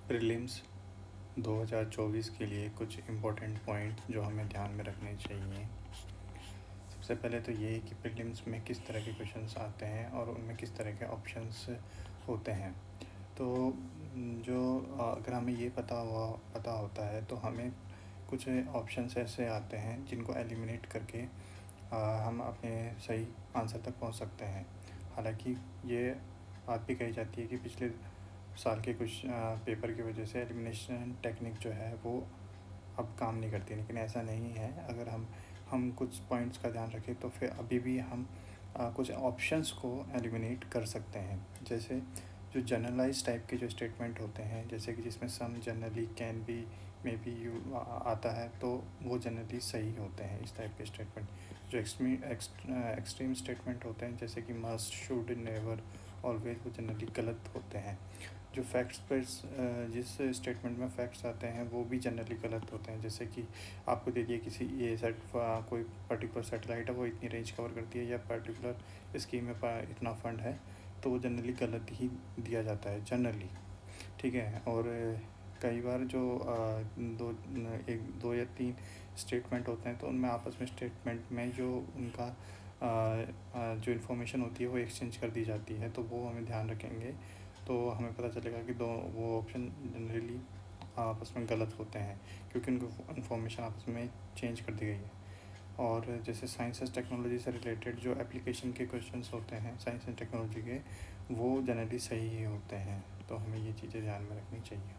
Prelims 2024 के लिए कुछ इम्पोर्टेंट पॉइंट जो हमें ध्यान में रखने चाहिए। सबसे पहले तो ये है कि प्रीलिम्स में किस तरह के क्वेश्चंस आते हैं और उनमें किस तरह के ऑप्शंस होते हैं। तो जो अगर हमें ये पता होता है तो हमें कुछ ऑप्शंस ऐसे आते हैं जिनको एलिमिनेट करके हम अपने सही आंसर तक पहुंच सकते हैं। हालांकि ये बात भी कही जाती है कि पिछले साल के कुछ पेपर की वजह से एलिमिनेशन टेक्निक जो है वो अब काम नहीं करती, लेकिन ऐसा नहीं है। अगर हम कुछ पॉइंट्स का ध्यान रखें तो फिर अभी भी हम कुछ ऑप्शंस को एलिमिनेट कर सकते हैं। जैसे जो जनरलाइज टाइप के जो स्टेटमेंट होते हैं, जैसे कि जिसमें some, generally, can be, may be, you आता है, तो वो जनरली सही होते हैं। इस टाइप के स्टेटमेंट जो एक्सट्रीम स्टेटमेंट होते हैं, जैसे कि मस्ट, शुड, नेवर, ऑलवेज, वो जनरली गलत होते हैं। जो फैक्ट्स पर जिस स्टेटमेंट में फैक्ट्स आते हैं वो भी जनरली गलत होते हैं। जैसे कि आपको दे दिया किसी ये कोई पर्टिकुलर सैटेलाइट है, वो इतनी रेंज कवर करती है, या पर्टिकुलर स्कीम में इतना फंड है, तो वो जनरली गलत ही दिया जाता है जनरली। ठीक है। और कई बार जो दो या तीन स्टेटमेंट होते हैं, तो उनमें आपस में स्टेटमेंट में जो उनका जो इन्फॉर्मेशन होती है वो एक्सचेंज कर दी जाती है, तो वो हमें ध्यान रखेंगे। तो हमें पता चलेगा कि वो ऑप्शन जनरली आपस में गलत होते हैं, क्योंकि उनको इन्फॉर्मेशन आपस में चेंज कर दी गई है। और जैसे साइंस एंड टेक्नोलॉजी से रिलेटेड जो एप्लीकेशन के क्वेश्चंस होते हैं साइंस एंड टेक्नोलॉजी के, वो जनरली सही ही होते हैं। तो हमें ये चीज़ें ध्यान में रखनी चाहिए।